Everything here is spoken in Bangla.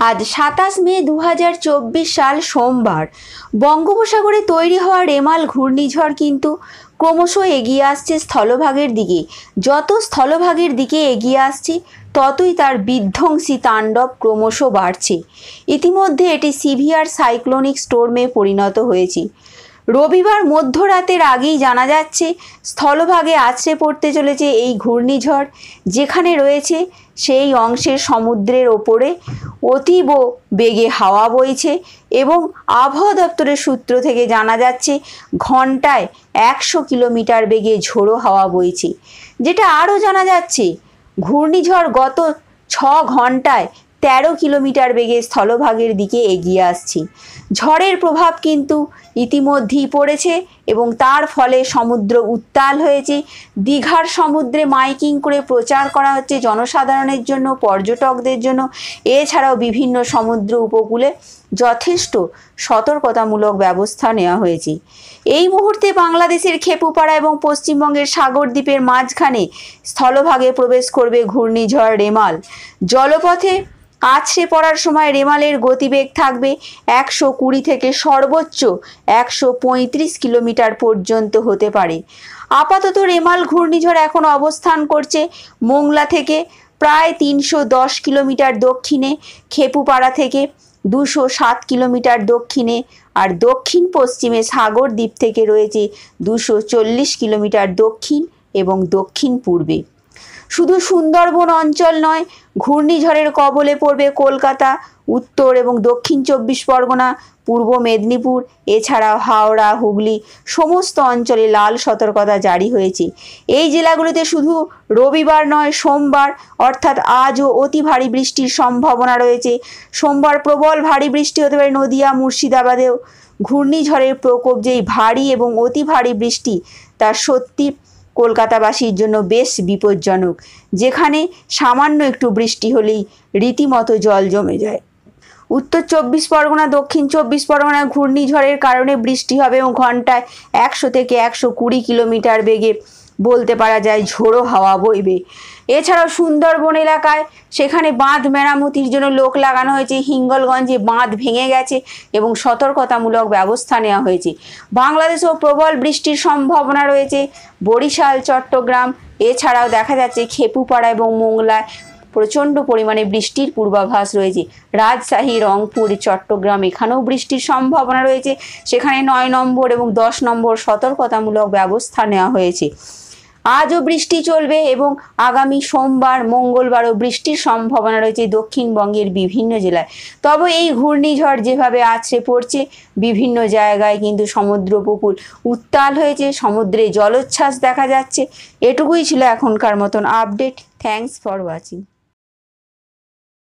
আজ 27 মে 2024 সাল সোমবার বঙ্গোপসাগরে তৈরি হওয়া রেমাল ঘূর্ণিঝড় কিন্তু ক্রমশ এগিয়ে আসছে স্থলভাগের দিকে। যত স্থলভাগের দিকে এগিয়ে আসছে ততই তার বিধ্বংসী তাণ্ডব ক্রমশ বাড়ছে। ইতিমধ্যে এটি সিভিয়ার সাইক্লোনিক স্টর্মে পরিণত হয়েছে। রবিবার মধ্যরাতের আগেই জানা যাচ্ছে স্থলভাগে আছড়ে পড়তে চলেছে এই ঘূর্ণিঝড়। যেখানে রয়েছে সেই অংশের সমুদ্রের ওপরে অতীব বেগে হাওয়া বইছে এবং আবহাওয়া দপ্তরের সূত্র থেকে জানা যাচ্ছে ঘন্টায় 100 কিলোমিটার বেগে ঝোড়ো হাওয়া বইছে। যেটা আরও জানা যাচ্ছে ঘূর্ণিঝড় গত 6 ঘন্টায় 13 কিলোমিটার বেগে স্থলভাগের দিকে এগিয়ে আসছে। ঝড়ের প্রভাব কিন্তু ইতিমধ্যেই পড়েছে এবং তার ফলে সমুদ্র উত্তাল হয়েছে। দীঘার সমুদ্রে মাইকিং করে প্রচার করা হচ্ছে জনসাধারণের জন্য, পর্যটকদের জন্য। এছাড়াও বিভিন্ন সমুদ্র উপকূলে যথেষ্ট সতর্কতামূলক ব্যবস্থা নেওয়া হয়েছে। এই মুহূর্তে বাংলাদেশের খেপুপাড়া এবং পশ্চিমবঙ্গের সাগরদ্বীপের মাঝখানে স্থলভাগে প্রবেশ করবে ঘূর্ণিঝড় রেমাল। জলপথে আছড়ে পড়ার সময় রেমালের গতিবেগ থাকবে 120 থেকে সর্বোচ্চ 135 কিলোমিটার পর্যন্ত হতে পারে। আপাতত রেমাল ঘূর্ণিঝড় এখন অবস্থান করছে মোংলা থেকে প্রায় 310 কিলোমিটার দক্ষিণে, খেপুপাড়া থেকে 207 কিলোমিটার দক্ষিণে, আর দক্ষিণ পশ্চিমে সাগরদ্বীপ থেকে রয়েছে 240 কিলোমিটার দক্ষিণ এবং দক্ষিণ পূর্বে। শুধু সুন্দরবন অঞ্চল নয়, ঘূর্ণিঝড়ের কবলে পড়বে কলকাতা, উত্তর এবং দক্ষিণ 24 পরগনা, পূর্ব মেদিনীপুর, এছাড়াও হাওড়া, হুগলি সমস্ত অঞ্চলে লাল সতর্কতা জারি হয়েছে। এই জেলাগুলিতে শুধু রবিবার নয়, সোমবার অর্থাৎ আজও অতি ভারী বৃষ্টির সম্ভাবনা রয়েছে। সোমবার প্রবল ভারী বৃষ্টি হতে পারে নদিয়া, মুর্শিদাবাদেও। ঘূর্ণিঝড়ের প্রকোপ যেই ভারী এবং অতি ভারী বৃষ্টি, তা সত্যি কলকাতাবাসীর জন্য বেশ বিপজ্জনক, যেখানে সামান্য একটু বৃষ্টি হলেই রীতিমতো জল জমে যায়। উত্তর 24 পরগনা, দক্ষিণ 24 পরগনায় ঘূর্ণিঝড়ের কারণে বৃষ্টি হবে এবং ঘন্টায় 100 থেকে 120 কিলোমিটার বেগে বলতে পারা যায় ঝোড়ো হাওয়া বইবে। এছাড়াও সুন্দরবন এলাকায় সেখানে বাঁধ মেরামতির জন্য লোক লাগানো হয়েছে। হিঙ্গলগঞ্জে বাঁধ ভেঙে গেছে এবং সতর্কতামূলক ব্যবস্থা নেওয়া হয়েছে। বাংলাদেশেও প্রবল বৃষ্টির সম্ভাবনা রয়েছে বরিশাল, চট্টগ্রাম, এছাড়াও দেখা যাচ্ছে খেপুপাড়া এবং মোংলায় প্রচণ্ড পরিমাণে বৃষ্টির পূর্বাভাস রয়েছে। রাজশাহী, রংপুর, চট্টগ্রাম এখানেও বৃষ্টির সম্ভাবনা রয়েছে। সেখানে 9 নম্বর এবং 10 নম্বর সতর্কতামূলক ব্যবস্থা নেওয়া হয়েছে। আজও বৃষ্টি চলবে এবং আগামী সোমবার, মঙ্গলবারও বৃষ্টির সম্ভাবনা রয়েছে দক্ষিণবঙ্গের বিভিন্ন জেলায়। তবে এই ঘূর্ণিঝড় যেভাবে আছড়ে পড়ছে বিভিন্ন জায়গায় কিন্তু সমুদ্র উপকূল উত্তাল হয়েছে, সমুদ্রে জলোচ্ছ্বাস দেখা যাচ্ছে। এটুকুই ছিল এখনকার মতন আপডেট। Thanks for watching.